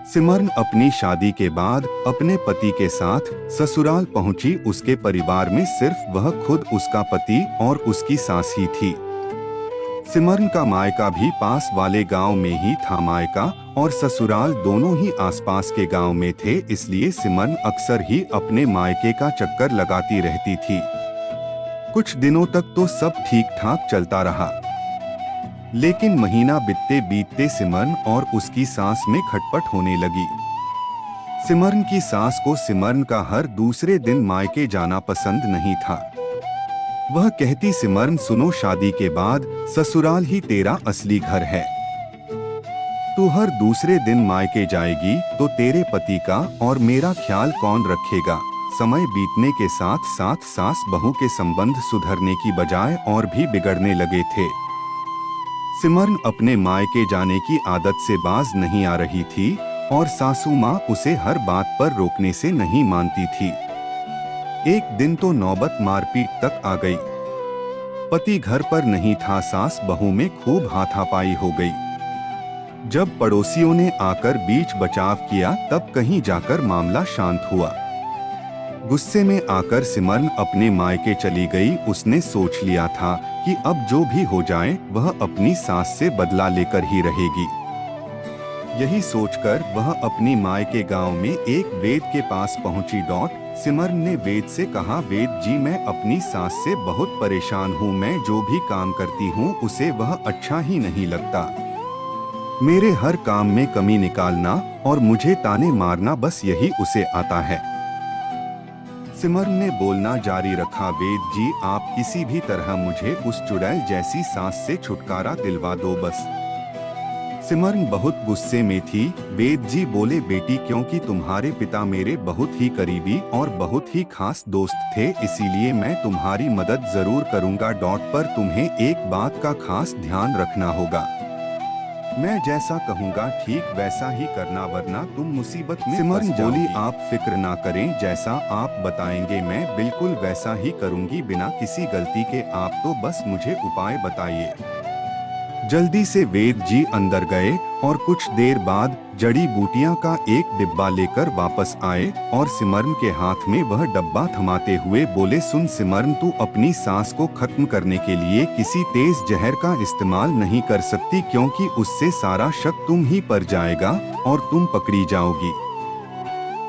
सिमरन अपनी शादी के बाद अपने पति के साथ ससुराल पहुंची। उसके परिवार में सिर्फ वह खुद, उसका पति और उसकी सास ही थी। सिमरन का मायका भी पास वाले गांव में ही था। मायका और ससुराल दोनों ही आसपास के गांव में थे, इसलिए सिमरन अक्सर ही अपने मायके का चक्कर लगाती रहती थी। कुछ दिनों तक तो सब ठीक ठाक चलता रहा, लेकिन महीना बीतते सिमरन और उसकी सास में खटपट होने लगी। सिमरन की सास को सिमरन का हर दूसरे दिन मायके जाना पसंद नहीं था। वह कहती, सिमरन सुनो, शादी के बाद ससुराल ही तेरा असली घर है। तू हर दूसरे दिन मायके जाएगी तो तेरे पति का और मेरा ख्याल कौन रखेगा। समय बीतने के साथ साथ सास बहू के संबंध सुधरने की बजाय और भी बिगड़ने लगे थे। सिमरन अपने मायके जाने की आदत से बाज नहीं आ रही थी और सासू माँ उसे हर बात पर रोकने से नहीं मानती थी। एक दिन तो नौबत मारपीट तक आ गई। पति घर पर नहीं था, सास बहू में खूब हाथापाई हो गई। जब पड़ोसियों ने आकर बीच बचाव किया तब कहीं जाकर मामला शांत हुआ। गुस्से में आकर सिमरन अपने मायके चली गई। उसने सोच लिया था कि अब जो भी हो जाए वह अपनी सास से बदला लेकर ही रहेगी। यही सोचकर वह अपनी मायके गांव में एक वेद के पास पहुंची। सिमरन ने वेद से कहा, वेद जी, मैं अपनी सास से बहुत परेशान हूँ। मैं जो भी काम करती हूँ उसे वह अच्छा ही नहीं लगता। मेरे हर काम में कमी निकालना और मुझे ताने मारना, बस यही उसे आता है। सिमरन ने बोलना जारी रखा, वेद जी, आप किसी भी तरह मुझे उस चुड़ैल जैसी सास से छुटकारा दिलवा दो बस। सिमरन बहुत गुस्से में थी। वेद जी बोले, बेटी, क्योंकि तुम्हारे पिता मेरे बहुत ही करीबी और बहुत ही खास दोस्त थे, इसीलिए मैं तुम्हारी मदद जरूर करूंगा। पर तुम्हें एक बात का खास ध्यान रखना होगा। मैं जैसा कहूँगा ठीक वैसा ही करना, वरना तुम मुसीबत में सिमरन बोली, आप फिक्र ना करें, जैसा आप बताएंगे मैं बिल्कुल वैसा ही करूँगी, बिना किसी गलती के। आप तो बस मुझे उपाय बताइए। जल्दी से वेद जी अंदर गए और कुछ देर बाद जड़ी बूटियां का एक डिब्बा लेकर वापस आए और सिमरन के हाथ में वह डब्बा थमाते हुए बोले, सुन सिमरन, तू अपनी सांस को खत्म करने के लिए किसी तेज जहर का इस्तेमाल नहीं कर सकती, क्योंकि उससे सारा शक तुम ही पर जाएगा और तुम पकड़ी जाओगी।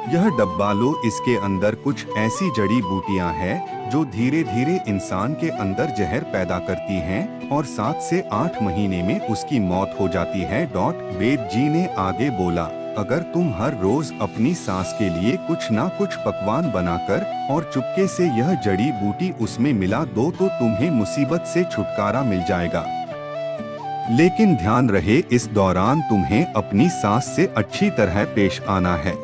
यह डब्बा लो, इसके अंदर कुछ ऐसी जड़ी बूटियां हैं जो धीरे धीरे इंसान के अंदर जहर पैदा करती हैं और 7 से 8 महीने में उसकी मौत हो जाती है। वेद जी ने आगे बोला, अगर तुम हर रोज अपनी सास के लिए कुछ ना कुछ पकवान बनाकर और चुपके से यह जड़ी बूटी उसमें मिला दो तो तुम्हें मुसीबत से छुटकारा मिल जाएगा। लेकिन ध्यान रहे, इस दौरान तुम्हें अपनी सास से अच्छी तरह पेश आना है।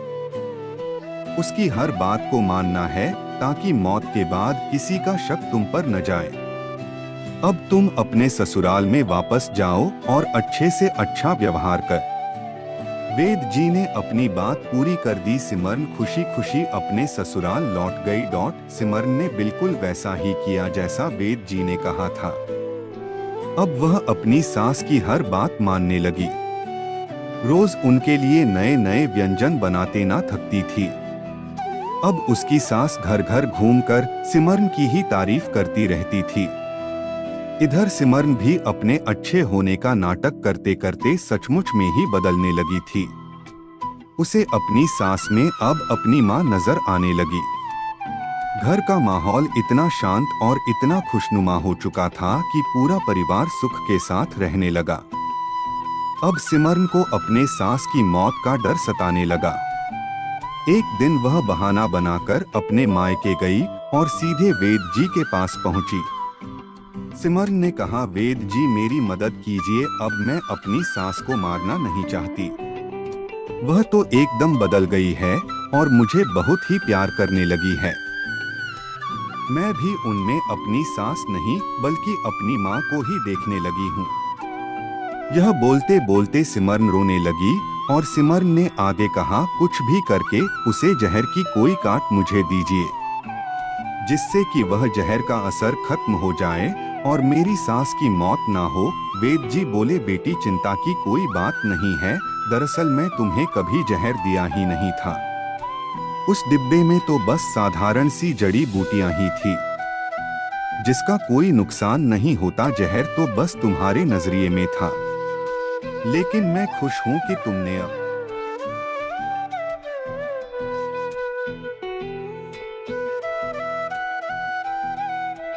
उसकी हर बात को मानना है ताकि मौत के बाद किसी का शक तुम पर न जाए। अब तुम अपने ससुराल में वापस जाओ और अच्छे से अच्छा व्यवहार कर। वेद जी ने अपनी बात पूरी कर दी। सिमरन खुशी खुशी अपने ससुराल लौट गई। सिमरन ने बिल्कुल वैसा ही किया जैसा वेद जी ने कहा था। अब वह अपनी सास की हर बात मानने लगी। रोज उनके लिए नए नए व्यंजन बनाते ना थकती थी। अब उसकी सास घर घर घूमकर सिमरन की ही तारीफ करती रहती थी। इधर सिमरन भी अपने अच्छे होने का नाटक करते करते सचमुच में ही बदलने लगी थी। उसे अपनी सास में अब अपनी माँ नजर आने लगी। घर का माहौल इतना शांत और इतना खुशनुमा हो चुका था कि पूरा परिवार सुख के साथ रहने लगा। अब सिमरन को अपने सास की मौत का डर सताने लगा। एक दिन वह बहाना बनाकर अपने मायके गई और सीधे वेद जी के पास पहुंची। सिमरन ने कहा, वेद जी, मेरी मदद कीजिए, अब मैं अपनी सास को मारना नहीं चाहती। वह तो एकदम बदल गई है और मुझे बहुत ही प्यार करने लगी है। मैं भी उनमें अपनी सास नहीं बल्कि अपनी माँ को ही देखने लगी हूँ। यह बोलते बोलते सिमरन रोने लगी और सिमरन ने आगे कहा, कुछ भी करके उसे जहर की कोई काट मुझे दीजिए, जिससे कि वह जहर का असर खत्म हो जाए और मेरी सास की मौत ना हो। वेद जी बोले, बेटी, चिंता की कोई बात नहीं है, दरअसल मैं तुम्हें कभी जहर दिया ही नहीं था। उस डिब्बे में तो बस साधारण सी जड़ी बूटियां ही थी, जिसका कोई नुकसान नहीं होता। जहर तो बस तुम्हारे नजरिए में था। लेकिन मैं खुश हूं कि तुमने अब